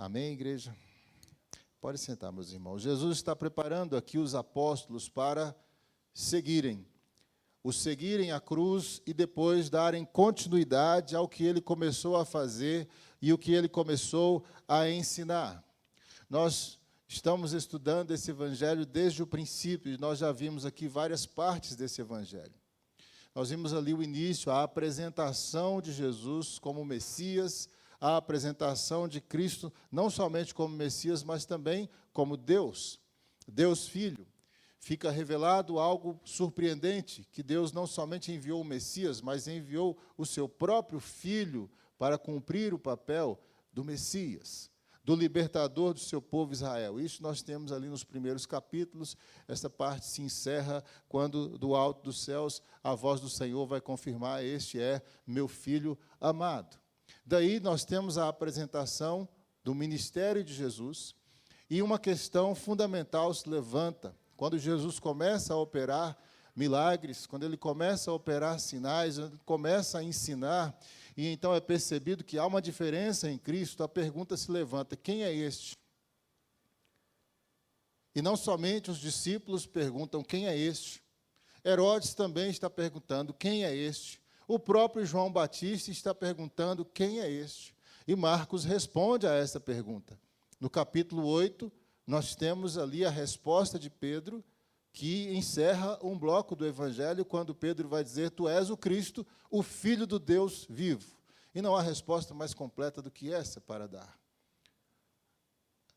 Amém, igreja? Pode sentar, meus irmãos. Jesus está preparando aqui os apóstolos para seguirem a cruz e depois darem continuidade ao que ele começou a fazer e o que ele começou a ensinar. Nós estamos estudando esse evangelho desde o princípio, e nós já vimos aqui várias partes desse evangelho. Nós vimos ali o início, a apresentação de Jesus como Messias, a apresentação de Cristo, não somente como Messias, mas também como Deus, Deus Filho. Fica revelado algo surpreendente, que Deus não somente enviou o Messias, mas enviou o seu próprio Filho para cumprir o papel do Messias, do libertador do seu povo Israel. Isso nós temos ali nos primeiros capítulos. Essa parte se encerra quando, do alto dos céus, a voz do Senhor vai confirmar: este é meu Filho amado. Daí nós temos a apresentação do ministério de Jesus, e uma questão fundamental se levanta. Quando Jesus começa a operar milagres, quando ele começa a operar sinais, ele começa a ensinar, e então é percebido que há uma diferença em Cristo, a pergunta se levanta: quem é este? E não somente os discípulos perguntam: quem é este? Herodes também está perguntando: quem é este? O próprio João Batista está perguntando: quem é este? E Marcos responde a essa pergunta. No capítulo 8, nós temos ali a resposta de Pedro, que encerra um bloco do Evangelho, quando Pedro vai dizer: tu és o Cristo, o Filho do Deus vivo. E não há resposta mais completa do que essa para dar.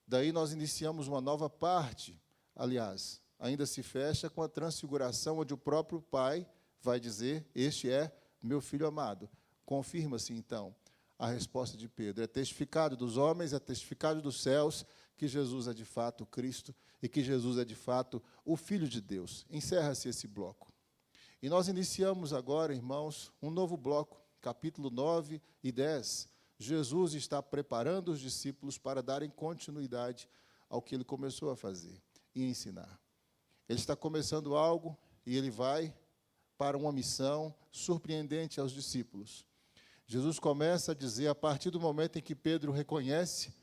Daí nós iniciamos uma nova parte, aliás, ainda se fecha com a transfiguração, onde o próprio Pai vai dizer: este é meu Filho amado. Confirma-se, então, a resposta de Pedro. É testificado dos homens, é testificado dos céus, que Jesus é de fato o Cristo e que Jesus é de fato o Filho de Deus. Encerra-se esse bloco. E nós iniciamos agora, irmãos, um novo bloco, capítulo 9 e 10. Jesus está preparando os discípulos para darem continuidade ao que ele começou a fazer e ensinar. Ele está começando algo e ele vai para uma missão surpreendente aos discípulos. Jesus começa a dizer, a partir do momento em que Pedro reconhece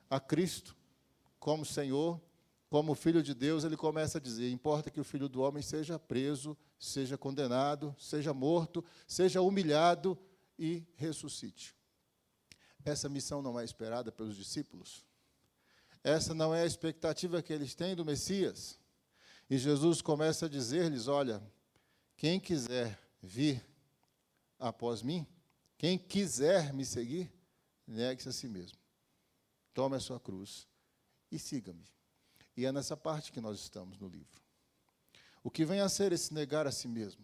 a Cristo como Senhor, como Filho de Deus, ele começa a dizer: importa que o Filho do Homem seja preso, seja condenado, seja morto, seja humilhado e ressuscite. Essa missão não é esperada pelos discípulos. Essa não é a expectativa que eles têm do Messias. E Jesus começa a dizer-lhes: olha, quem quiser vir após mim, quem quiser me seguir, negue-se a si mesmo. Tome a sua cruz e siga-me. E é nessa parte que nós estamos no livro. O que vem a ser esse negar a si mesmo?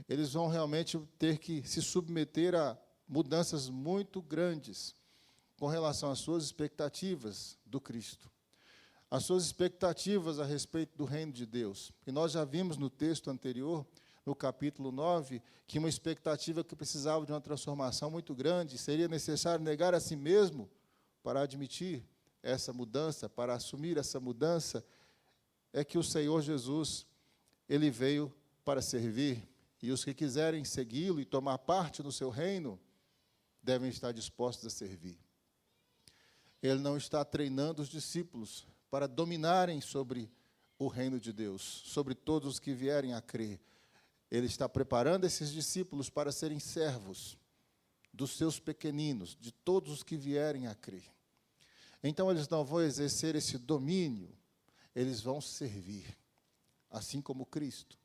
Eles vão realmente ter que se submeter a mudanças muito grandes com relação às suas expectativas do Cristo, as suas expectativas a respeito do reino de Deus. E nós já vimos no texto anterior, no capítulo 9, que uma expectativa que precisava de uma transformação muito grande, seria necessário negar a si mesmo para admitir essa mudança, para assumir essa mudança, é que o Senhor Jesus, ele veio para servir, e os que quiserem segui-lo e tomar parte no seu reino, devem estar dispostos a servir. Ele não está treinando os discípulos para dominarem sobre o reino de Deus, sobre todos os que vierem a crer. Ele está preparando esses discípulos para serem servos dos seus pequeninos, de todos os que vierem a crer. Então, eles não vão exercer esse domínio, eles vão servir, assim como Cristo.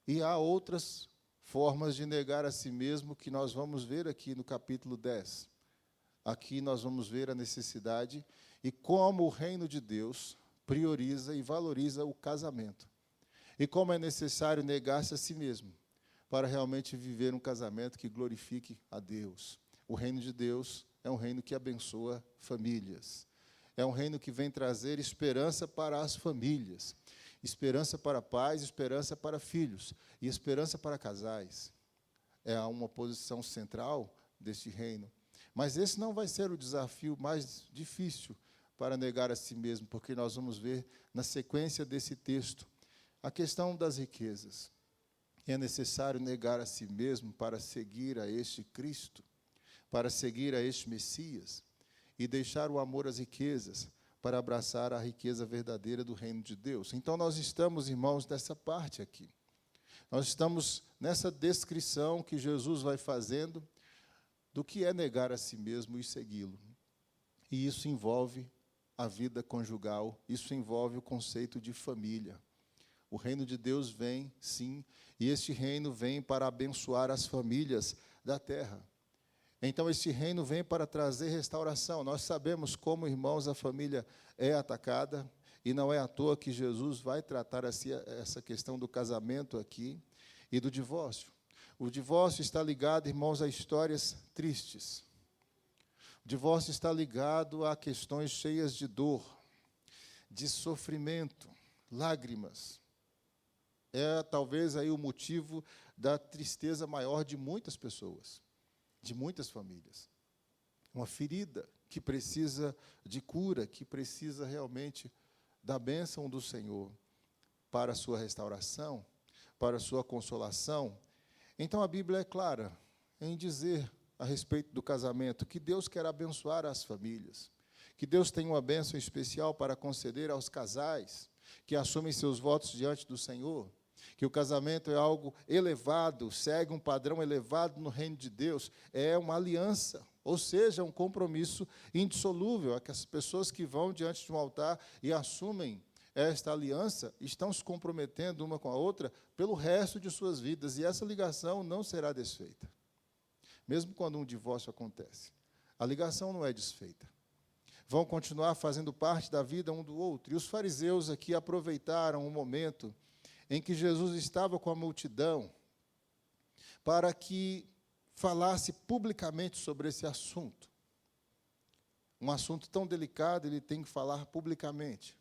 E há outras formas de negar a si mesmo que nós vamos ver aqui no capítulo 10. Aqui nós vamos ver a necessidade e como o reino de Deus prioriza e valoriza o casamento. E como é necessário negar-se a si mesmo para realmente viver um casamento que glorifique a Deus. O reino de Deus é um reino que abençoa famílias. É um reino que vem trazer esperança para as famílias. Esperança para pais, esperança para filhos e esperança para casais. É uma posição central deste reino. Mas esse não vai ser o desafio mais difícil para negar a si mesmo, porque nós vamos ver na sequência desse texto a questão das riquezas. É necessário negar a si mesmo para seguir a este Cristo, para seguir a este Messias. e deixar o amor às riquezas para abraçar a riqueza verdadeira do reino de Deus. Então, nós estamos, irmãos, nessa parte aqui. Nós estamos nessa descrição que Jesus vai fazendo do que é negar a si mesmo e segui-lo. E isso envolve a vida conjugal, isso envolve o conceito de família. O reino de Deus vem, sim, e este reino vem para abençoar as famílias da terra. Então, este reino vem para trazer restauração. Nós sabemos como, irmãos, a família é atacada, e não é à toa que Jesus vai tratar essa questão do casamento aqui e do divórcio. O divórcio está ligado, irmãos, a histórias tristes. O divórcio está ligado a questões cheias de dor, de sofrimento, lágrimas. É talvez aí o motivo da tristeza maior de muitas pessoas, de muitas famílias. Uma ferida que precisa de cura, que precisa realmente da bênção do Senhor para a sua restauração, para a sua consolação. Então, a Bíblia é clara em dizer a respeito do casamento que Deus quer abençoar as famílias, que Deus tem uma bênção especial para conceder aos casais que assumem seus votos diante do Senhor, que o casamento é algo elevado, segue um padrão elevado no reino de Deus, é uma aliança, ou seja, um compromisso indissolúvel, é que as pessoas que vão diante de um altar e assumem esta aliança estão se comprometendo uma com a outra pelo resto de suas vidas, e essa ligação não será desfeita. Mesmo quando um divórcio acontece, a ligação não é desfeita. Vão continuar fazendo parte da vida um do outro. E os fariseus aqui aproveitaram o momento em que Jesus estava com a multidão para que falasse publicamente sobre esse assunto. Um assunto tão delicado, ele tem que falar publicamente.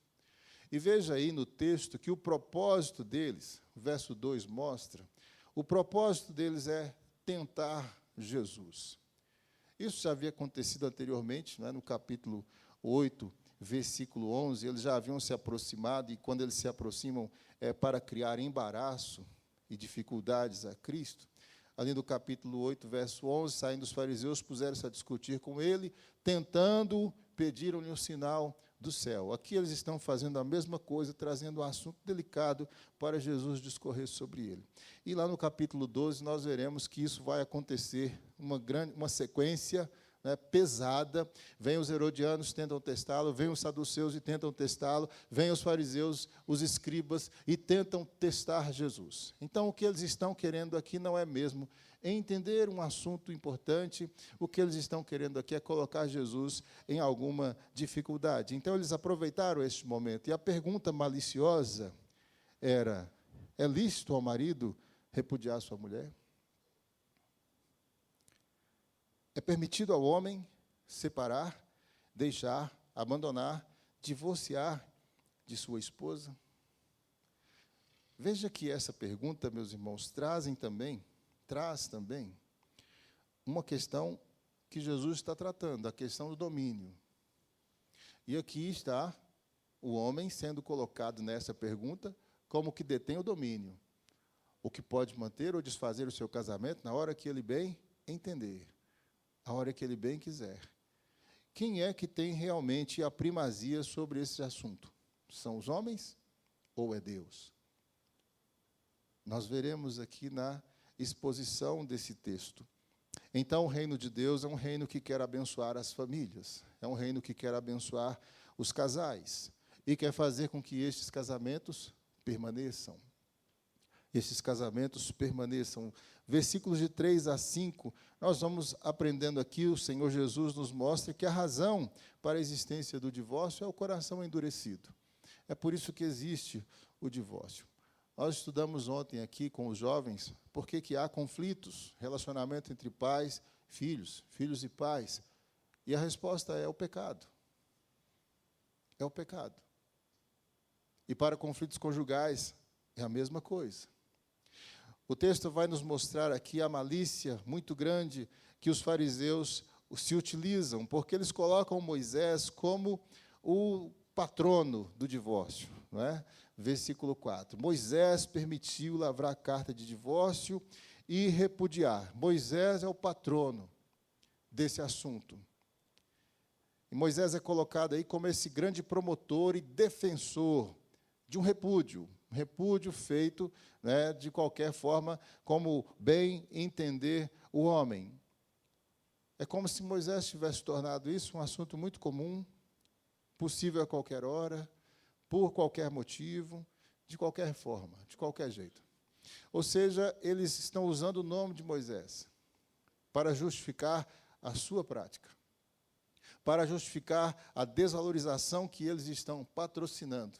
E veja aí no texto que o propósito deles, o verso 2 mostra, o propósito deles é tentar Jesus. Isso já havia acontecido anteriormente, no capítulo 8, versículo 11, eles já haviam se aproximado, e quando eles se aproximam é para criar embaraço e dificuldades a Cristo. Ali no capítulo 8, verso 11, saindo os fariseus, puseram-se a discutir com ele, tentando, pediram-lhe um sinal do céu. Aqui eles estão fazendo a mesma coisa, trazendo um assunto delicado para Jesus discorrer sobre ele. E lá no capítulo 12, nós veremos que isso vai acontecer, uma sequência pesada. Vêm os herodianos, tentam testá-lo, vêm os saduceus e tentam testá-lo, vêm os fariseus, os escribas, e tentam testar Jesus. Então, o que eles estão querendo aqui não é mesmo entender um assunto importante, o que eles estão querendo aqui é colocar Jesus em alguma dificuldade. Então, eles aproveitaram este momento, e a pergunta maliciosa era: é lícito ao marido repudiar sua mulher? É permitido ao homem separar, deixar, abandonar, divorciar de sua esposa? Veja que essa pergunta, meus irmãos, traz também uma questão que Jesus está tratando, a questão do domínio. E aqui está o homem sendo colocado nessa pergunta como que detém o domínio, o que pode manter ou desfazer o seu casamento na hora que ele bem entender, a hora que ele bem quiser. Quem é que tem realmente a primazia sobre esse assunto? São os homens ou é Deus? Nós veremos aqui na exposição desse texto. Então, o reino de Deus é um reino que quer abençoar as famílias, é um reino que quer abençoar os casais, e quer fazer com que estes casamentos permaneçam. Esses casamentos permaneçam. Versículos de 3 a 5, nós vamos aprendendo aqui, o Senhor Jesus nos mostra que a razão para a existência do divórcio é o coração endurecido. É por isso que existe o divórcio. Nós estudamos ontem aqui com os jovens por que há conflitos, relacionamento entre pais, filhos e pais. E a resposta é o pecado. É o pecado. E para conflitos conjugais, é a mesma coisa. O texto vai nos mostrar aqui a malícia muito grande que os fariseus se utilizam, porque eles colocam Moisés como o patrono do divórcio, não é? Versículo 4. Moisés permitiu lavrar a carta de divórcio e repudiar. Moisés é o patrono desse assunto. E Moisés é colocado aí como esse grande promotor e defensor de um repúdio feito, né, de qualquer forma, como bem entender o homem. É como se Moisés tivesse tornado isso um assunto muito comum, possível a qualquer hora, por qualquer motivo, de qualquer forma, de qualquer jeito. Ou seja, eles estão usando o nome de Moisés para justificar a sua prática, para justificar a desvalorização que eles estão patrocinando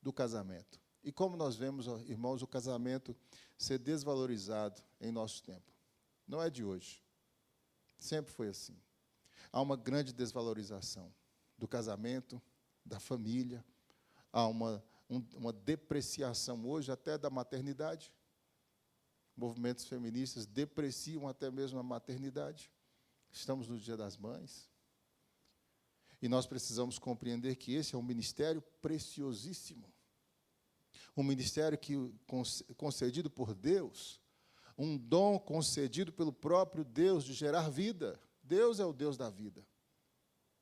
do casamento. E como nós vemos, irmãos, o casamento ser desvalorizado em nosso tempo. Não é de hoje. Sempre foi assim. Há uma grande desvalorização do casamento, da família. Há uma depreciação hoje até da maternidade. Movimentos feministas depreciam até mesmo a maternidade. Estamos no Dia das Mães. E nós precisamos compreender que esse é um ministério preciosíssimo. Um ministério concedido por Deus, um dom concedido pelo próprio Deus de gerar vida. Deus é o Deus da vida.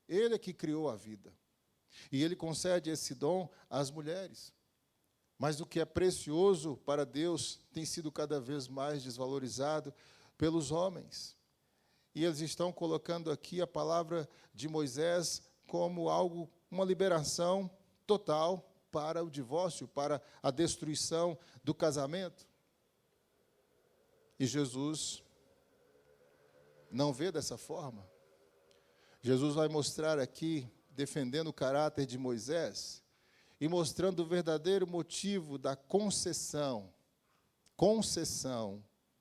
Ele é que criou a vida. E Ele concede esse dom às mulheres. Mas o que é precioso para Deus tem sido cada vez mais desvalorizado pelos homens. E eles estão colocando aqui a palavra de Moisés como algo, uma liberação total para o divórcio, para a destruição do casamento. E Jesus não vê dessa forma. Jesus vai mostrar aqui, defendendo o caráter de Moisés, e mostrando o verdadeiro motivo da concessão,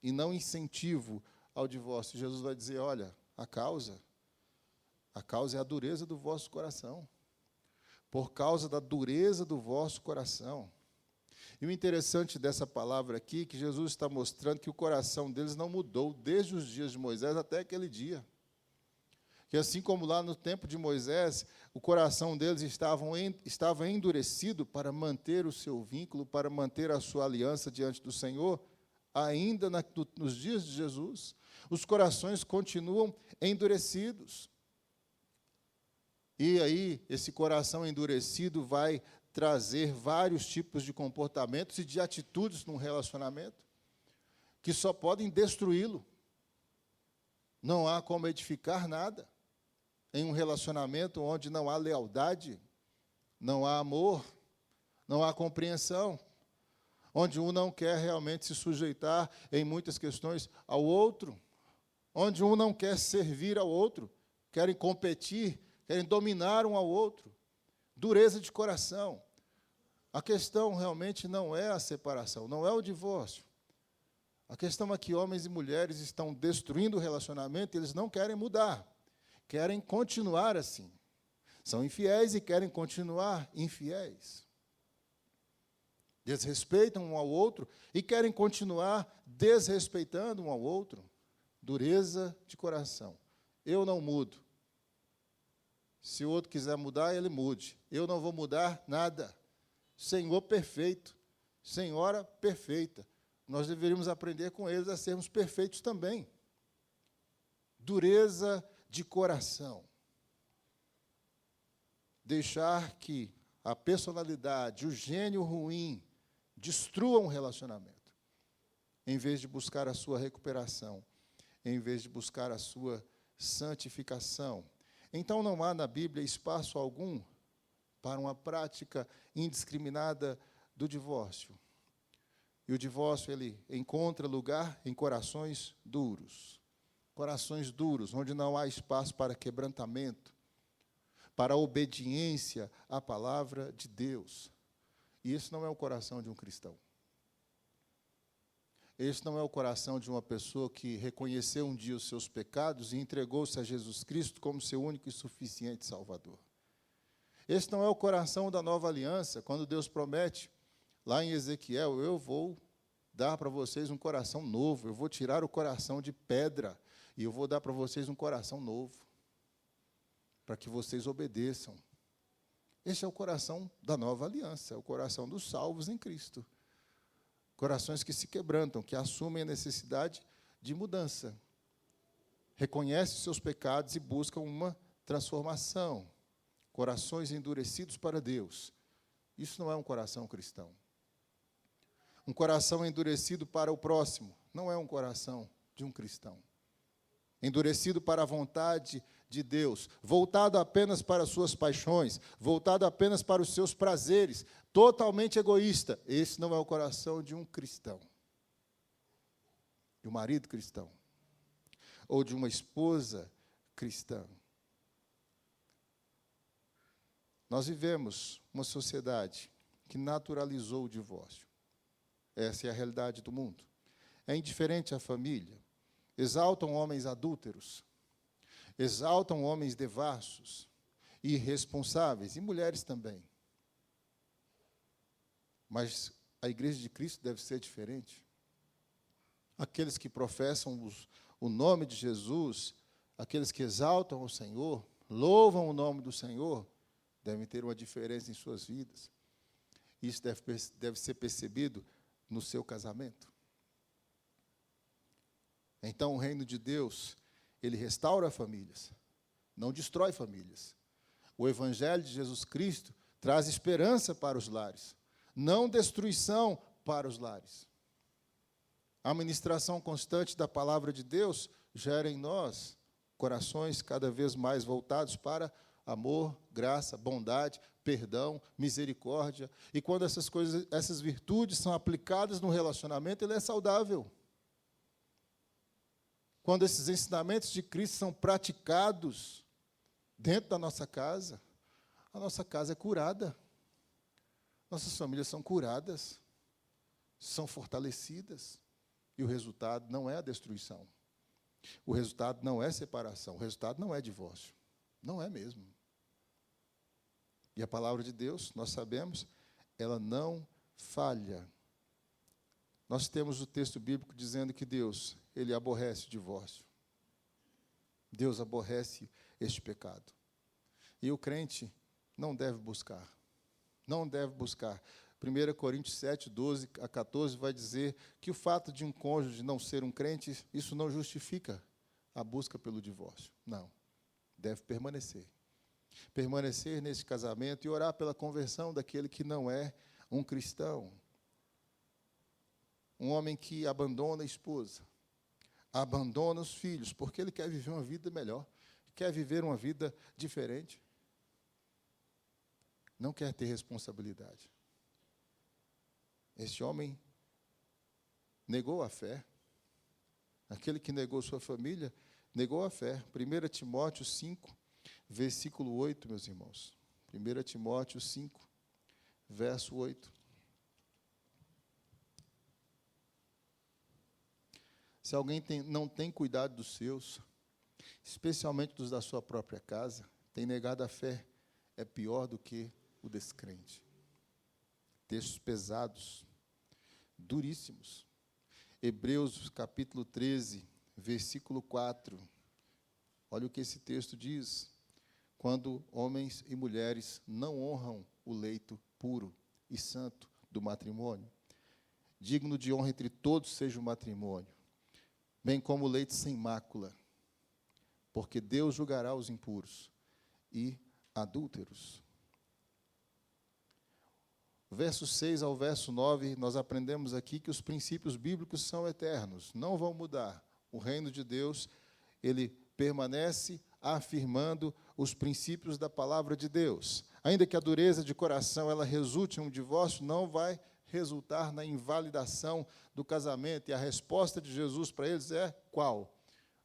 e não incentivo ao divórcio. Jesus vai dizer, olha, a causa é a dureza do vosso coração. Por causa da dureza do vosso coração. E o interessante dessa palavra aqui, que Jesus está mostrando que o coração deles não mudou desde os dias de Moisés até aquele dia. Que assim como lá no tempo de Moisés, o coração deles estava endurecido para manter o seu vínculo, para manter a sua aliança diante do Senhor, ainda nos dias de Jesus, os corações continuam endurecidos. E aí, esse coração endurecido vai trazer vários tipos de comportamentos e de atitudes num relacionamento que só podem destruí-lo. Não há como edificar nada em um relacionamento onde não há lealdade, não há amor, não há compreensão, onde um não quer realmente se sujeitar em muitas questões ao outro, onde um não quer servir ao outro, querem competir, querem dominar um ao outro. Dureza de coração. A questão realmente não é a separação, não é o divórcio. A questão é que homens e mulheres estão destruindo o relacionamento e eles não querem mudar, querem continuar assim. São infiéis e querem continuar infiéis. Desrespeitam um ao outro e querem continuar desrespeitando um ao outro. Dureza de coração. Eu não mudo. Se o outro quiser mudar, ele mude. Eu não vou mudar nada. Senhor perfeito, Senhora perfeita. Nós deveríamos aprender com eles a sermos perfeitos também. Dureza de coração. Deixar que a personalidade, o gênio ruim, destruam um relacionamento, em vez de buscar a sua recuperação, em vez de buscar a sua santificação. Então, não há na Bíblia espaço algum para uma prática indiscriminada do divórcio. E o divórcio, ele encontra lugar em corações duros. Corações duros, onde não há espaço para quebrantamento, para obediência à palavra de Deus. E esse não é o coração de um cristão. Esse não é o coração de uma pessoa que reconheceu um dia os seus pecados e entregou-se a Jesus Cristo como seu único e suficiente Salvador. Esse não é o coração da nova aliança, quando Deus promete, lá em Ezequiel, eu vou dar para vocês um coração novo, eu vou tirar o coração de pedra e eu vou dar para vocês um coração novo, para que vocês obedeçam. Esse é o coração da nova aliança, é o coração dos salvos em Cristo. Corações que se quebrantam, que assumem a necessidade de mudança. Reconhecem os seus pecados e buscam uma transformação, corações endurecidos para Deus. Isso não é um coração cristão. Um coração endurecido para o próximo não é um coração de um cristão. Endurecido para a vontade de Deus, voltado apenas para as suas paixões, voltado apenas para os seus prazeres, totalmente egoísta. Esse não é o coração de um cristão, de um marido cristão, ou de uma esposa cristã. Nós vivemos uma sociedade que naturalizou o divórcio. Essa é a realidade do mundo. É indiferente à família. Exaltam homens adúlteros, exaltam homens devassos, irresponsáveis, e mulheres também. Mas a igreja de Cristo deve ser diferente. Aqueles que professam o nome de Jesus, aqueles que exaltam o Senhor, louvam o nome do Senhor, devem ter uma diferença em suas vidas. Isso deve ser percebido no seu casamento. Então, o reino de Deus, ele restaura famílias, não destrói famílias. O Evangelho de Jesus Cristo traz esperança para os lares, não destruição para os lares. A ministração constante da palavra de Deus gera em nós corações cada vez mais voltados para amor, graça, bondade, perdão, misericórdia. E quando essas virtudes são aplicadas no relacionamento, ele é saudável. Quando esses ensinamentos de Cristo são praticados dentro da nossa casa, a nossa casa é curada. Nossas famílias são curadas, são fortalecidas. E o resultado não é a destruição. O resultado não é separação. O resultado não é divórcio. Não é mesmo. E a palavra de Deus, nós sabemos, ela não falha. Nós temos o texto bíblico dizendo que Deus, ele aborrece o divórcio. Deus aborrece este pecado. E o crente não deve buscar. Não deve buscar. 1 Coríntios 7, 12 a 14 vai dizer que o fato de um cônjuge não ser um crente, isso não justifica a busca pelo divórcio. Não. Deve permanecer. Permanecer nesse casamento e orar pela conversão daquele que não é um cristão. Um homem que abandona a esposa, abandona os filhos, porque ele quer viver uma vida melhor, quer viver uma vida diferente. Não quer ter responsabilidade. Este homem negou a fé. Aquele que negou sua família, negou a fé. 1 Timóteo 5, versículo 8, meus irmãos. 1 Timóteo 5, verso 8. Se alguém não tem cuidado dos seus, especialmente dos da sua própria casa, tem negado a fé, é pior do que o descrente. Textos pesados, duríssimos. Hebreus, capítulo 13, versículo 4. Olha o que esse texto diz. Quando homens e mulheres não honram o leito puro e santo do matrimônio, digno de honra entre todos seja o matrimônio, bem como o leito sem mácula, porque Deus julgará os impuros e adúlteros. Verso 6 ao verso 9, nós aprendemos aqui que os princípios bíblicos são eternos, não vão mudar. O reino de Deus, ele permanece afirmando os princípios da palavra de Deus. Ainda que a dureza de coração ela resulte em um divórcio, não vai resultar na invalidação do casamento. E a resposta de Jesus para eles é qual?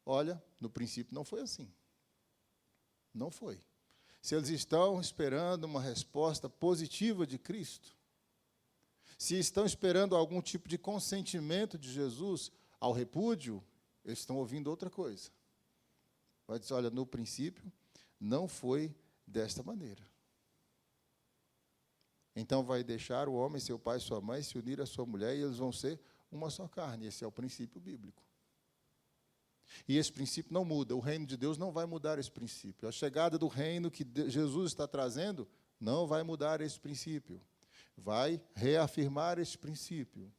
Olha, no princípio não foi assim. Não foi. Se eles estão esperando uma resposta positiva de Cristo, se estão esperando algum tipo de consentimento de Jesus ao repúdio, eles estão ouvindo outra coisa. Vai dizer, olha, no princípio não foi desta maneira. Então vai deixar o homem, seu pai e sua mãe, se unir à sua mulher, e eles vão ser uma só carne. Esse é o princípio bíblico. E esse princípio não muda. O reino de Deus não vai mudar esse princípio. A chegada do reino que Jesus está trazendo não vai mudar esse princípio. Vai reafirmar esse princípio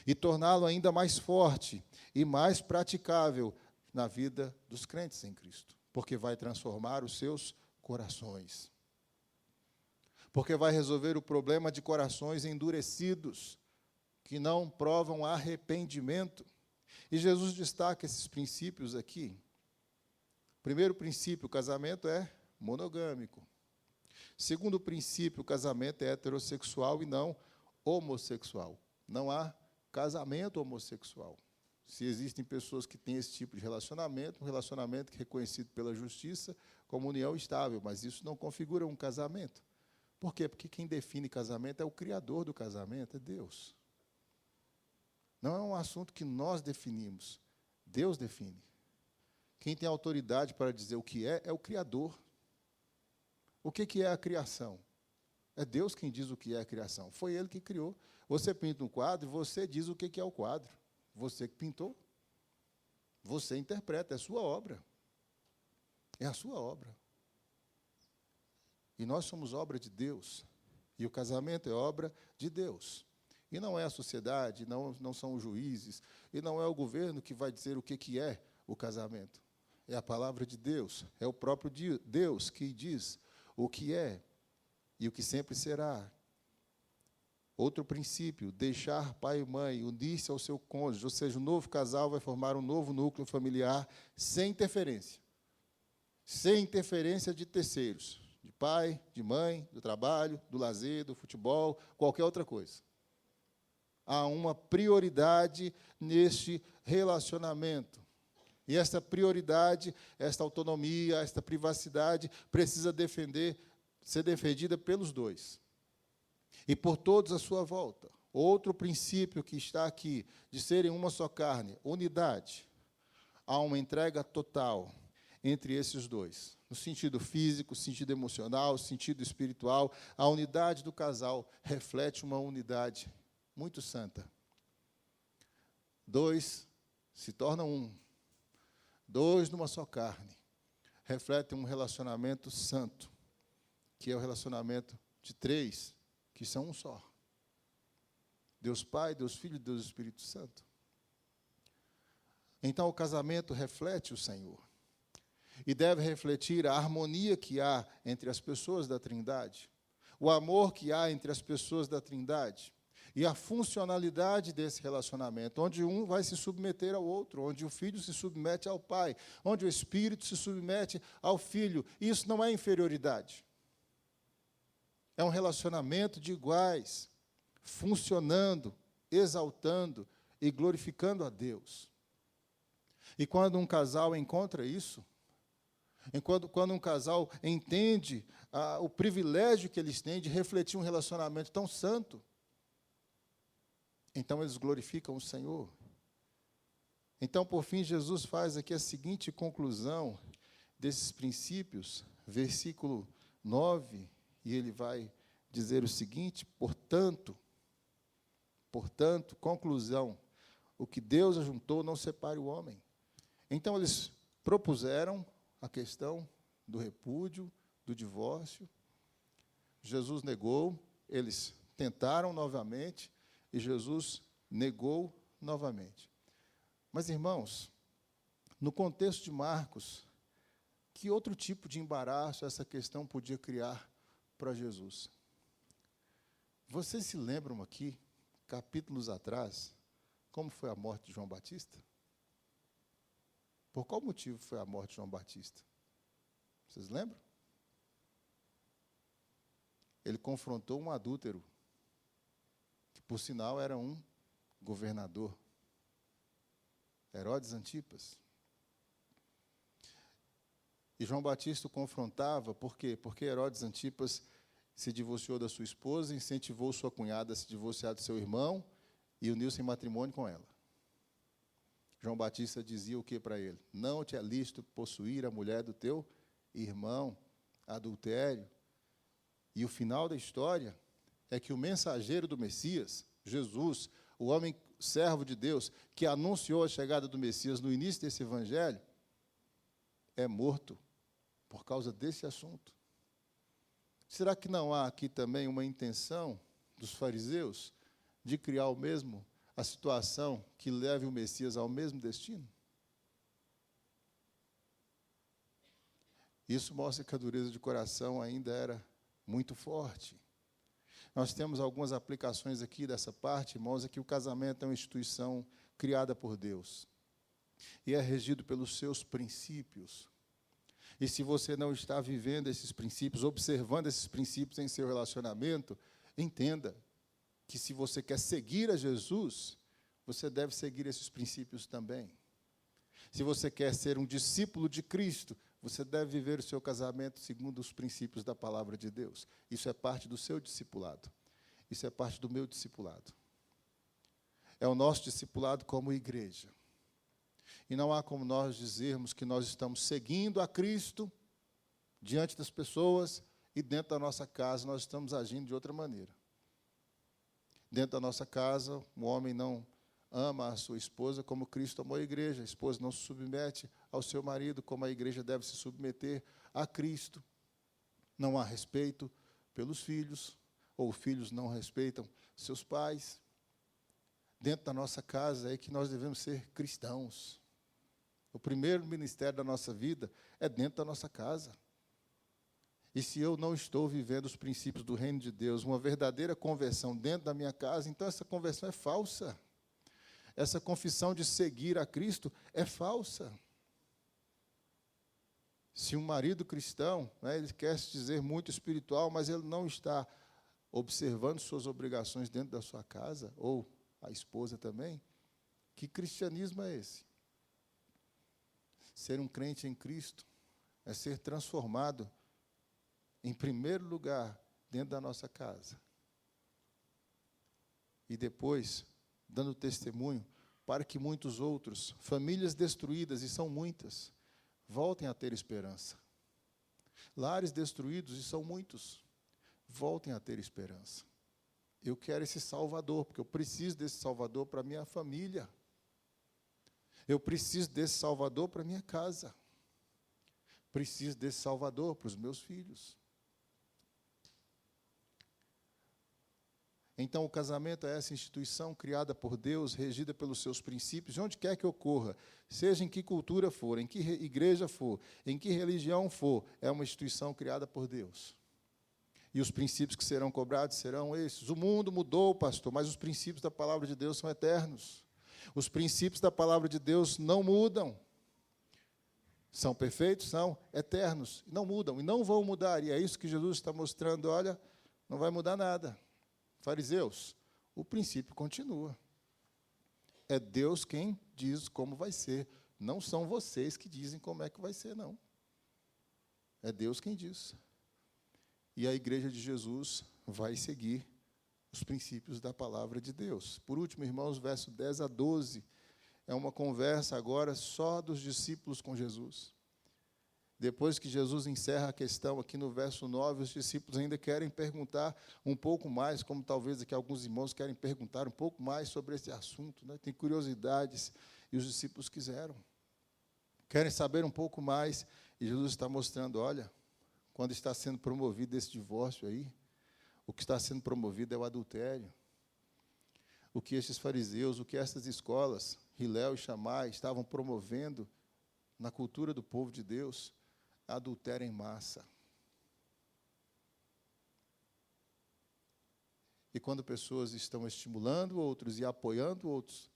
e torná-lo ainda mais forte e mais praticável na vida dos crentes em Cristo. porque vai transformar os seus corações. Porque vai resolver o problema de corações endurecidos, que não provam arrependimento. E Jesus destaca esses princípios aqui. Primeiro princípio, o casamento é monogâmico. Segundo princípio, o casamento é heterossexual e não homossexual. Não há casamento homossexual. Se existem pessoas que têm esse tipo de relacionamento, um relacionamento que é reconhecido pela justiça como união estável, mas isso não configura um casamento. Por quê? Porque quem define casamento é o Criador do casamento, é Deus. Não é um assunto que nós definimos, Deus define. Quem tem autoridade para dizer o que é o Criador. O que é a criação? É Deus quem diz o que é a criação. Foi Ele que criou. Você pinta um quadro e você diz o que é o quadro. Você que pintou. Você interpreta, é a sua obra. É a sua obra. E nós somos obra de Deus. E o casamento é obra de Deus. E não é a sociedade, não são os juízes, e não é o governo que vai dizer o que é o casamento. É a palavra de Deus, é o próprio Deus que diz o que é e o que sempre será. Outro princípio, deixar pai e mãe, unir-se ao seu cônjuge, ou seja, o novo casal vai formar um novo núcleo familiar sem interferência. Sem interferência de terceiros, de pai, de mãe, do trabalho, do lazer, do futebol, qualquer outra coisa. Há uma prioridade neste relacionamento. E esta prioridade, esta autonomia, esta privacidade precisa ser defendida pelos dois. E por todos à sua volta. Outro princípio que está aqui, de serem uma só carne, unidade. Há uma entrega total entre esses dois. No sentido físico, sentido emocional, sentido espiritual. A unidade do casal reflete uma unidade muito santa. Dois se tornam um. Dois numa só carne. Refletem um relacionamento santo, que é o relacionamento de três, que são um só. Deus Pai, Deus Filho e Deus Espírito Santo. Então, o casamento reflete o Senhor. E deve refletir a harmonia que há entre as pessoas da Trindade, o amor que há entre as pessoas da Trindade, e a funcionalidade desse relacionamento, onde um vai se submeter ao outro, onde o filho se submete ao pai, onde o Espírito se submete ao filho. Isso não é inferioridade. É um relacionamento de iguais, funcionando, exaltando e glorificando a Deus. E quando um casal encontra isso, quando um casal entende o privilégio que eles têm de refletir um relacionamento tão santo, então eles glorificam o Senhor. Então, por fim, Jesus faz aqui a seguinte conclusão desses princípios, versículo 9, e ele vai dizer o seguinte: portanto, conclusão, o que Deus ajuntou não separe o homem. Então, eles propuseram a questão do repúdio, do divórcio. Jesus negou, eles tentaram novamente, e Jesus negou novamente. Mas, irmãos, no contexto de Marcos, que outro tipo de embaraço essa questão podia criar para Jesus? Vocês se lembram aqui, capítulos atrás, como foi a morte de João Batista? Por qual motivo foi a morte de João Batista? Vocês lembram? Ele confrontou um adúltero, que, por sinal, era um governador, Herodes Antipas. E João Batista o confrontava, por quê? Porque Herodes Antipas se divorciou da sua esposa, incentivou sua cunhada a se divorciar do seu irmão e uniu-se em matrimônio com ela. João Batista dizia o que para ele? Não te é lícito possuir a mulher do teu irmão, adultério. E o final da história é que o mensageiro do Messias, Jesus, o homem servo de Deus, que anunciou a chegada do Messias no início desse evangelho, é morto por causa desse assunto. Será que não há aqui também uma intenção dos fariseus de criar a situação que leve o Messias ao mesmo destino? Isso mostra que a dureza de coração ainda era muito forte. Nós temos algumas aplicações aqui dessa parte, irmãos, é que o casamento é uma instituição criada por Deus e é regido pelos seus princípios. E se você não está vivendo esses princípios, observando esses princípios em seu relacionamento, entenda que se você quer seguir a Jesus, você deve seguir esses princípios também. Se você quer ser um discípulo de Cristo, você deve viver o seu casamento segundo os princípios da palavra de Deus. Isso é parte do seu discipulado. Isso é parte do meu discipulado. É o nosso discipulado como igreja. E não há como nós dizermos que nós estamos seguindo a Cristo diante das pessoas e dentro da nossa casa nós estamos agindo de outra maneira. Dentro da nossa casa, o homem não ama a sua esposa como Cristo amou a igreja. A esposa não se submete ao seu marido como a igreja deve se submeter a Cristo. Não há respeito pelos filhos, ou filhos não respeitam seus pais. Dentro da nossa casa é que nós devemos ser cristãos. O primeiro ministério da nossa vida é dentro da nossa casa. E se eu não estou vivendo os princípios do reino de Deus, uma verdadeira conversão dentro da minha casa, então essa conversão é falsa. Essa confissão de seguir a Cristo é falsa. Se um marido cristão, ele quer se dizer muito espiritual, mas ele não está observando suas obrigações dentro da sua casa, ou a esposa também, que cristianismo é esse? Ser um crente em Cristo é ser transformado, em primeiro lugar, dentro da nossa casa. E depois, dando testemunho, para que muitos outros, famílias destruídas, e são muitas, voltem a ter esperança. Lares destruídos, e são muitos, voltem a ter esperança. Eu quero esse Salvador, porque eu preciso desse Salvador para a minha família. Eu preciso desse Salvador para a minha casa. Preciso desse Salvador para os meus filhos. Então, o casamento é essa instituição criada por Deus, regida pelos seus princípios, onde quer que ocorra, seja em que cultura for, em que igreja for, em que religião for, é uma instituição criada por Deus. E os princípios que serão cobrados serão esses. O mundo mudou, pastor, mas os princípios da palavra de Deus são eternos. Os princípios da palavra de Deus não mudam. São perfeitos? São eternos. Não mudam e não vão mudar. E é isso que Jesus está mostrando. Olha, não vai mudar nada. Fariseus, o princípio continua. É Deus quem diz como vai ser. Não são vocês que dizem como é que vai ser, não. É Deus quem diz. E a igreja de Jesus vai seguir os princípios da palavra de Deus. Por último, irmãos, verso 10 a 12, é uma conversa agora só dos discípulos com Jesus. Depois que Jesus encerra a questão aqui no verso 9, os discípulos ainda querem perguntar um pouco mais, como talvez aqui alguns irmãos querem perguntar um pouco mais sobre esse assunto, né? Tem curiosidades, e os discípulos querem saber um pouco mais, e Jesus está mostrando, olha, quando está sendo promovido esse divórcio aí, o que está sendo promovido é o adultério. O que estes fariseus, o que essas escolas, Hilel e Shammai, estavam promovendo na cultura do povo de Deus, adultério em massa. E quando pessoas estão estimulando outros e apoiando outros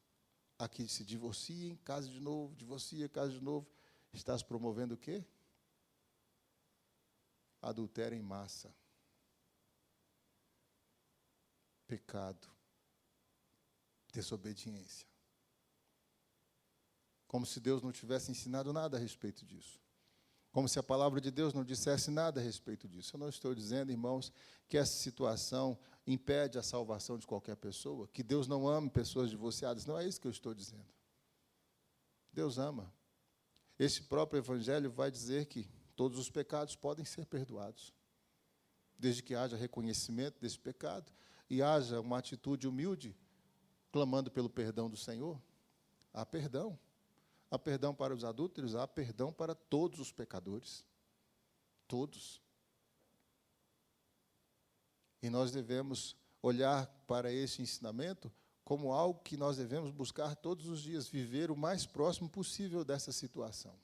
a que se divorciem, case de novo, divorcia, case de novo, estás promovendo o quê? Adultério em massa. Pecado. Desobediência. Como se Deus não tivesse ensinado nada a respeito disso. Como se a palavra de Deus não dissesse nada a respeito disso. Eu não estou dizendo, irmãos, que essa situação impede a salvação de qualquer pessoa, que Deus não ame pessoas divorciadas. Não é isso que eu estou dizendo. Deus ama. Esse próprio evangelho vai dizer que todos os pecados podem ser perdoados, desde que haja reconhecimento desse pecado e haja uma atitude humilde, clamando pelo perdão do Senhor. Há perdão. Há perdão para os adúlteros, há perdão para todos os pecadores. Todos. E nós devemos olhar para esse ensinamento como algo que nós devemos buscar todos os dias, viver o mais próximo possível dessa situação.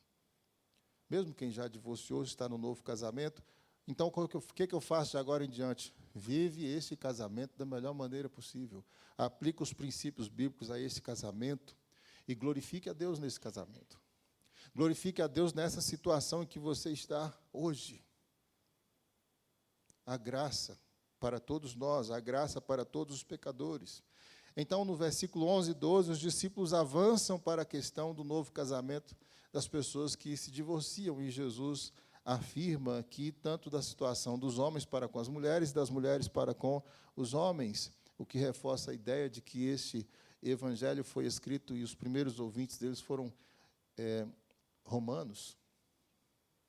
mesmo quem já divorciou, está no novo casamento. Então, o que eu faço de agora em diante? Vive esse casamento da melhor maneira possível. Aplica os princípios bíblicos a esse casamento e glorifique a Deus nesse casamento. Glorifique a Deus nessa situação em que você está hoje. A graça para todos nós, a graça para todos os pecadores. Então, no versículo 11 e 12, os discípulos avançam para a questão do novo casamento das pessoas que se divorciam, e Jesus afirma aqui tanto da situação dos homens para com as mulheres, das mulheres para com os homens, o que reforça a ideia de que este evangelho foi escrito e os primeiros ouvintes deles foram romanos,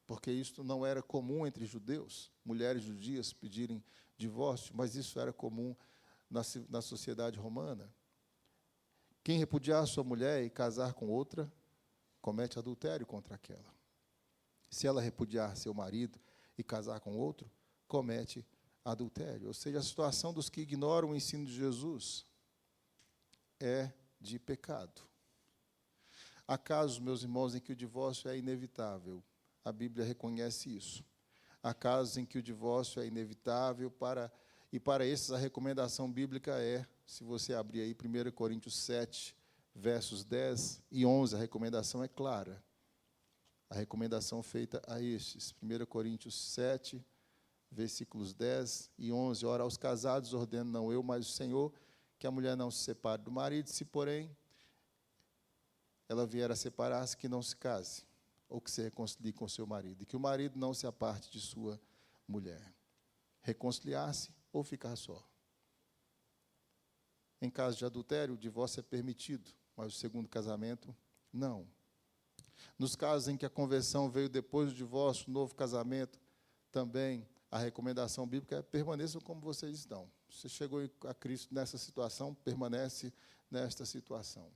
porque isso não era comum entre judeus, mulheres judias pedirem divórcio, mas isso era comum na sociedade romana. Quem repudiar sua mulher e casar com outra, comete adultério contra aquela. Se ela repudiar seu marido e casar com outro, comete adultério. Ou seja, a situação dos que ignoram o ensino de Jesus é de pecado. Há casos, meus irmãos, em que o divórcio é inevitável. A Bíblia reconhece isso. Há casos em que o divórcio é inevitável, e para esses a recomendação bíblica é, se você abrir aí 1 Coríntios 7, versos 10 e 11, a recomendação é clara. A recomendação feita a estes, 1 Coríntios 7, versículos 10 e 11. Ora, aos casados ordeno não eu, mas o Senhor, que a mulher não se separe do marido, se, porém, ela vier a separar-se, que não se case, ou que se reconcilie com seu marido, e que o marido não se aparte de sua mulher. Reconciliar-se ou ficar só. Em caso de adultério, o divórcio é permitido, mas o segundo casamento, não. Nos casos em que a conversão veio depois do divórcio, o novo casamento, também a recomendação bíblica é permaneçam como vocês estão. Você chegou a Cristo nessa situação, permanece nesta situação.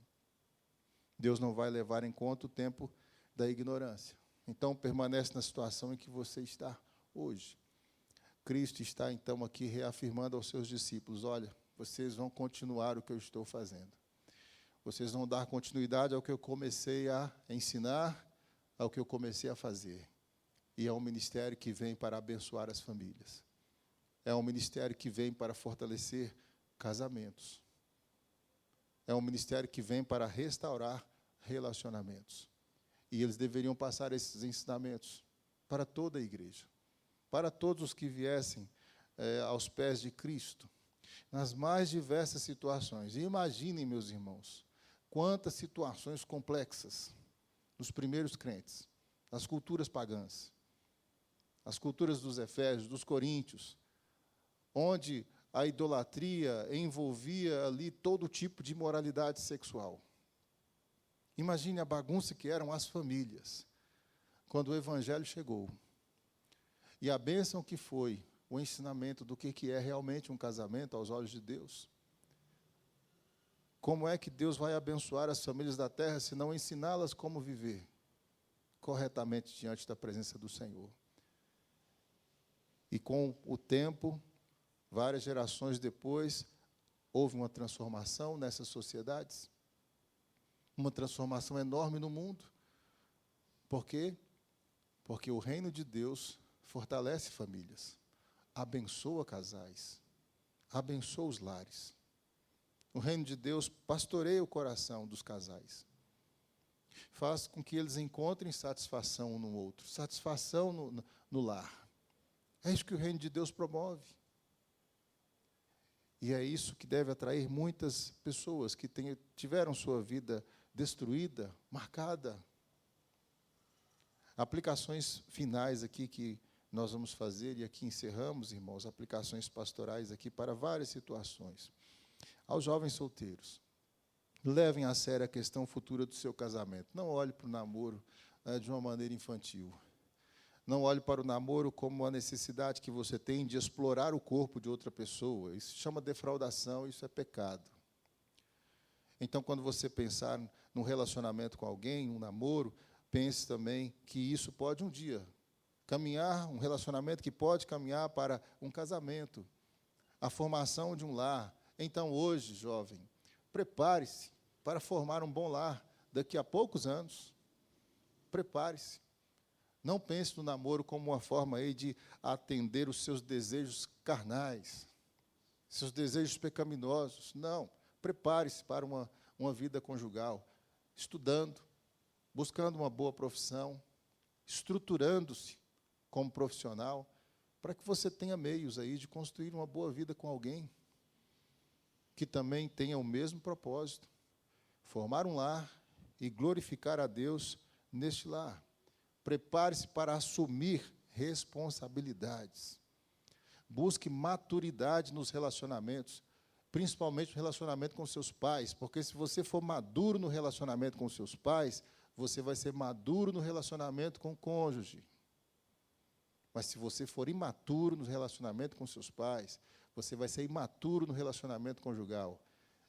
Deus não vai levar em conta o tempo da ignorância. Então, permanece na situação em que você está hoje. Cristo está, então, aqui reafirmando aos seus discípulos, olha, vocês vão continuar o que eu estou fazendo. Vocês vão dar continuidade ao que eu comecei a ensinar, ao que eu comecei a fazer. E é um ministério que vem para abençoar as famílias. É um ministério que vem para fortalecer casamentos. É um ministério que vem para restaurar relacionamentos. E eles deveriam passar esses ensinamentos para toda a igreja, para todos os que viessem aos pés de Cristo, nas mais diversas situações. E imaginem, meus irmãos, quantas situações complexas nos primeiros crentes, nas culturas pagãs, as culturas dos Efésios, dos Coríntios, onde a idolatria envolvia ali todo tipo de imoralidade sexual. Imagine a bagunça que eram as famílias, quando o Evangelho chegou. E a bênção que foi o ensinamento do que é realmente um casamento aos olhos de Deus. Como é que Deus vai abençoar as famílias da terra se não ensiná-las como viver corretamente diante da presença do Senhor? E com o tempo, várias gerações depois, houve uma transformação nessas sociedades, uma transformação enorme no mundo. Por quê? Porque o reino de Deus fortalece famílias, abençoa casais, abençoa os lares. O reino de Deus pastoreia o coração dos casais, faz com que eles encontrem satisfação um no outro, satisfação no lar. É isso que o reino de Deus promove. E é isso que deve atrair muitas pessoas que tiveram sua vida destruída, marcada. Aplicações finais aqui que nós vamos fazer, e aqui encerramos, irmãos, aplicações pastorais aqui para várias situações. Aos jovens solteiros, levem a sério a questão futura do seu casamento. Não olhe para o namoro de uma maneira infantil. Não olhe para o namoro como uma necessidade que você tem de explorar o corpo de outra pessoa. Isso se chama defraudação, isso é pecado. Então, quando você pensar num relacionamento com alguém, um namoro, pense também que isso pode um dia caminhar, um relacionamento que pode caminhar para um casamento, a formação de um lar. Então, hoje, jovem, prepare-se para formar um bom lar daqui a poucos anos. Prepare-se. Não pense no namoro como uma forma aí de atender os seus desejos carnais, seus desejos pecaminosos. Não. Prepare-se para uma vida conjugal, estudando, buscando uma boa profissão, estruturando-se como profissional, para que você tenha meios aí de construir uma boa vida com alguém que também tenha o mesmo propósito, formar um lar e glorificar a Deus neste lar. Prepare-se para assumir responsabilidades. Busque maturidade nos relacionamentos, principalmente no relacionamento com seus pais, porque se você for maduro no relacionamento com seus pais, você vai ser maduro no relacionamento com o cônjuge. Mas se você for imaturo no relacionamento com seus pais, você vai ser imaturo no relacionamento conjugal.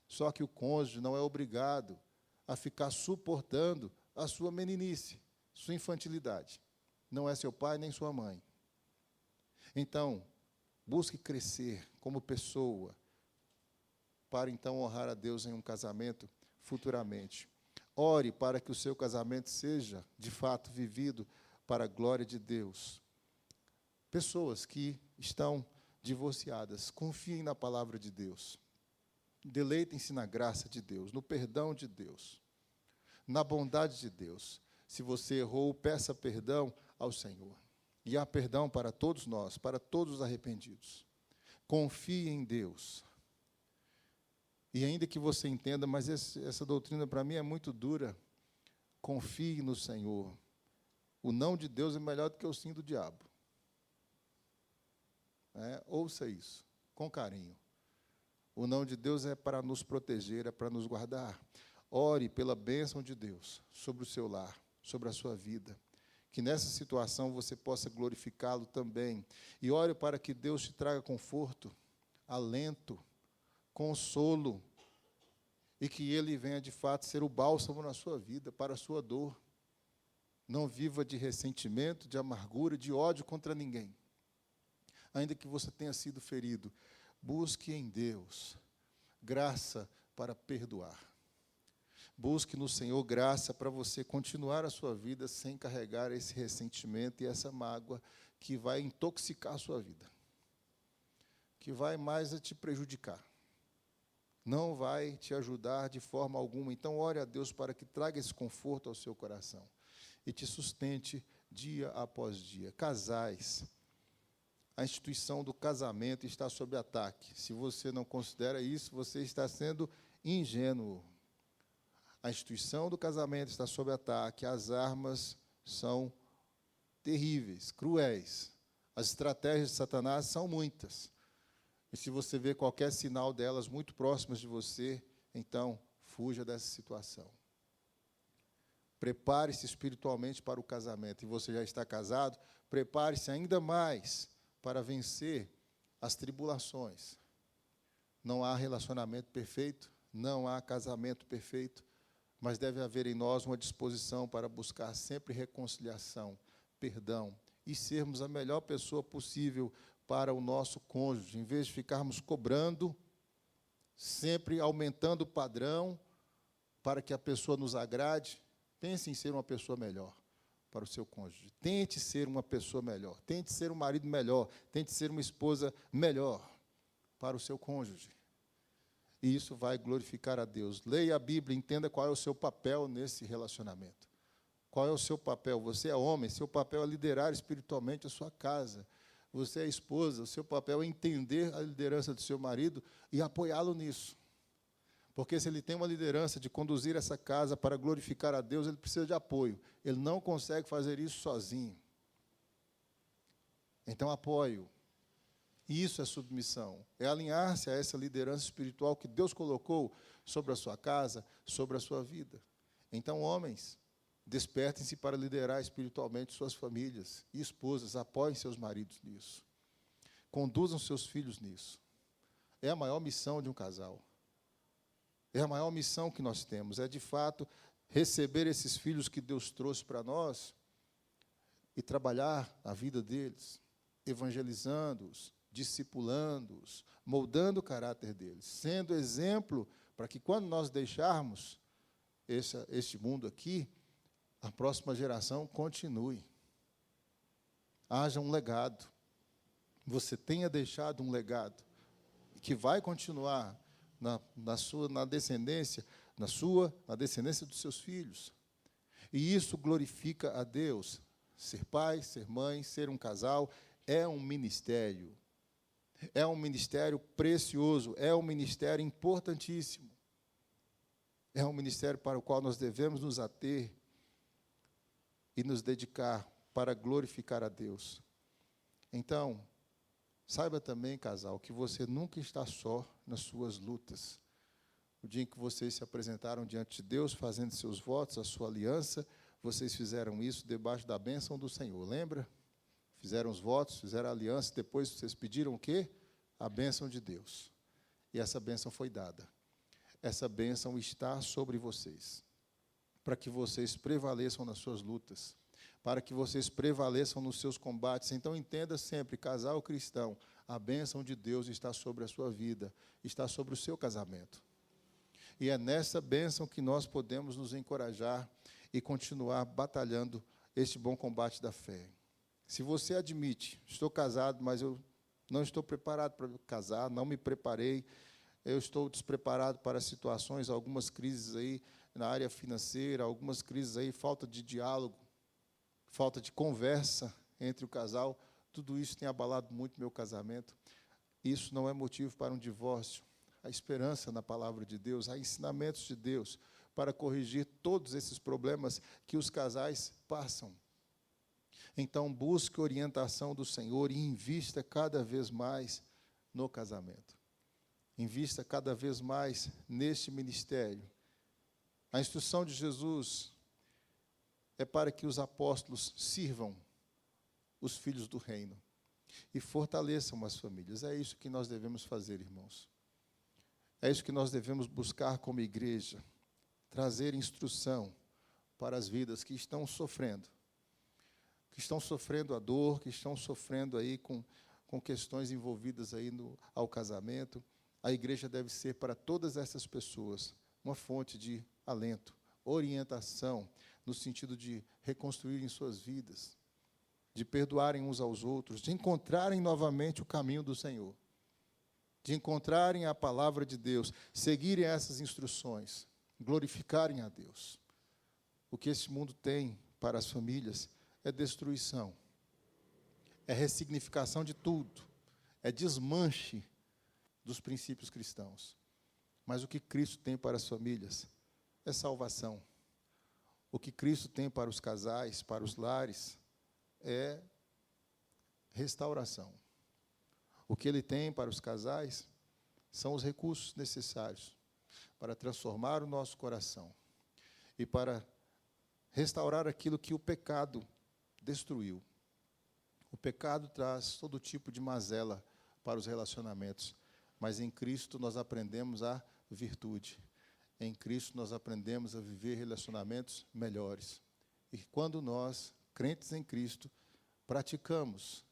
Só que o cônjuge não é obrigado a ficar suportando a sua meninice, sua infantilidade. Não é seu pai nem sua mãe. Então, busque crescer como pessoa, para então honrar a Deus em um casamento futuramente. Ore para que o seu casamento seja, de fato, vivido para a glória de Deus. Pessoas que estão divorciadas, confiem na palavra de Deus. Deleitem-se na graça de Deus, no perdão de Deus, na bondade de Deus. Se você errou, peça perdão ao Senhor. E há perdão para todos nós, para todos os arrependidos. Confie em Deus. E ainda que você entenda, mas essa doutrina para mim é muito dura, confie no Senhor. O não de Deus é melhor do que o sim do diabo. Ouça isso, com carinho. O não de Deus é para nos proteger, é para nos guardar. Ore pela bênção de Deus sobre o seu lar, sobre a sua vida. Que nessa situação você possa glorificá-lo também. E ore para que Deus te traga conforto, alento, consolo, e que Ele venha, de fato, ser o bálsamo na sua vida, para a sua dor. Não viva de ressentimento, de amargura, de ódio contra ninguém. Ainda que você tenha sido ferido, busque em Deus graça para perdoar. Busque no Senhor graça para você continuar a sua vida sem carregar esse ressentimento e essa mágoa que vai intoxicar a sua vida, que vai mais a te prejudicar, não vai te ajudar de forma alguma. Então, ore a Deus para que traga esse conforto ao seu coração e te sustente dia após dia. Casais, a instituição do casamento está sob ataque. Se você não considera isso, você está sendo ingênuo. A instituição do casamento está sob ataque, as armas são terríveis, cruéis. As estratégias de Satanás são muitas. E se você vê qualquer sinal delas muito próximas de você, então, fuja dessa situação. Prepare-se espiritualmente para o casamento. E você já está casado, prepare-se ainda mais para vencer as tribulações. Não há relacionamento perfeito, não há casamento perfeito, mas deve haver em nós uma disposição para buscar sempre reconciliação, perdão, e sermos a melhor pessoa possível para o nosso cônjuge, em vez de ficarmos cobrando, sempre aumentando o padrão para que a pessoa nos agrade. Pense em ser uma pessoa melhor para o seu cônjuge. Tente ser uma pessoa melhor, tente ser um marido melhor, tente ser uma esposa melhor para o seu cônjuge. E isso vai glorificar a Deus. Leia a Bíblia, entenda qual é o seu papel nesse relacionamento. Qual é o seu papel? Você é homem, seu papel é liderar espiritualmente a sua casa. Você é esposa, o seu papel é entender a liderança do seu marido e apoiá-lo nisso. Porque se ele tem uma liderança de conduzir essa casa para glorificar a Deus, ele precisa de apoio. Ele não consegue fazer isso sozinho. Então, apoio. Isso é submissão. É alinhar-se a essa liderança espiritual que Deus colocou sobre a sua casa, sobre a sua vida. Então, homens, despertem-se para liderar espiritualmente suas famílias. E esposas, apoiem seus maridos nisso. Conduzam seus filhos nisso. É a maior missão de um casal. É a maior missão que nós temos, é, de fato, receber esses filhos que Deus trouxe para nós e trabalhar a vida deles, evangelizando-os, discipulando-os, moldando o caráter deles, sendo exemplo para que, quando nós deixarmos este mundo aqui, a próxima geração continue. haja um legado. Você tenha deixado um legado que vai continuar na descendência, na descendência dos seus filhos. E isso glorifica a Deus. Ser pai, ser mãe, ser um casal é um ministério. É um ministério precioso, é um ministério importantíssimo. É um ministério para o qual nós devemos nos ater e nos dedicar para glorificar a Deus. Então, saiba também, casal, que você nunca está só nas suas lutas. O dia em que vocês se apresentaram diante de Deus, fazendo seus votos, a sua aliança, vocês fizeram isso debaixo da bênção do Senhor. Lembra? Fizeram os votos, fizeram a aliança, depois vocês pediram o quê? A bênção de Deus. E essa bênção foi dada. Essa bênção está sobre vocês, para que vocês prevaleçam nas suas lutas, para que vocês prevaleçam nos seus combates. Então, entenda sempre, casal cristão, a bênção de Deus está sobre a sua vida, está sobre o seu casamento. E é nessa bênção que nós podemos nos encorajar e continuar batalhando este bom combate da fé. Se você admite, estou casado, mas eu não estou preparado para casar, não me preparei, eu estou despreparado para situações, algumas crises aí na área financeira, algumas crises aí, falta de diálogo, falta de conversa entre o casal, tudo isso tem abalado muito meu casamento. Isso não é motivo para um divórcio. Há esperança na palavra de Deus, há ensinamentos de Deus para corrigir todos esses problemas que os casais passam. Então, busque orientação do Senhor e invista cada vez mais no casamento. Invista cada vez mais neste ministério. A instrução de Jesus é para que os apóstolos sirvam os filhos do reino e fortaleçam as famílias. É isso que nós devemos fazer, irmãos. É isso que nós devemos buscar como igreja, trazer instrução para as vidas que estão sofrendo a dor, que estão sofrendo aí com questões envolvidas aí ao casamento. A igreja deve ser para todas essas pessoas uma fonte de alento, orientação, no sentido de reconstruírem suas vidas, de perdoarem uns aos outros, de encontrarem novamente o caminho do Senhor, de encontrarem a palavra de Deus, seguirem essas instruções, glorificarem a Deus. O que esse mundo tem para as famílias é destruição, é ressignificação de tudo, é desmanche dos princípios cristãos. Mas o que Cristo tem para as famílias é salvação. O que Cristo tem para os casais, para os lares, é restauração. O que Ele tem para os casais são os recursos necessários para transformar o nosso coração e para restaurar aquilo que o pecado destruiu. O pecado traz todo tipo de mazela para os relacionamentos, mas em Cristo nós aprendemos a virtude. Em Cristo nós aprendemos a viver relacionamentos melhores. E quando nós, crentes em Cristo, praticamos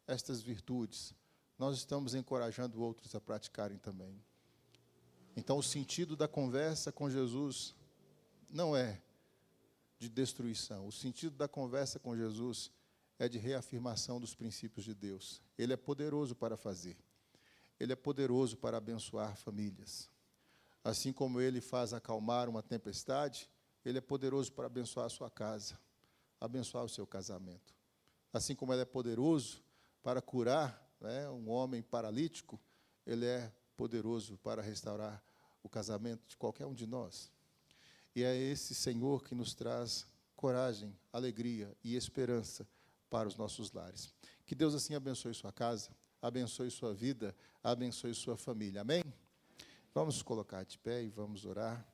estas virtudes, nós estamos encorajando outros a praticarem também. Então, o sentido da conversa com Jesus não é de destruição. O sentido da conversa com Jesus é de reafirmação dos princípios de Deus. Ele é poderoso para fazer. Ele é poderoso para abençoar famílias. Assim como Ele faz acalmar uma tempestade, Ele é poderoso para abençoar a sua casa, abençoar o seu casamento. Assim como Ele é poderoso para curar, um homem paralítico, Ele é poderoso para restaurar o casamento de qualquer um de nós. E é esse Senhor que nos traz coragem, alegria e esperança para os nossos lares. Que Deus assim abençoe sua casa, abençoe sua vida, abençoe sua família. Amém? Vamos colocar de pé e vamos orar.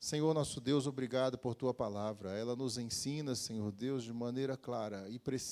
Senhor nosso Deus, obrigado por Tua palavra. Ela nos ensina, Senhor Deus, de maneira clara e precisa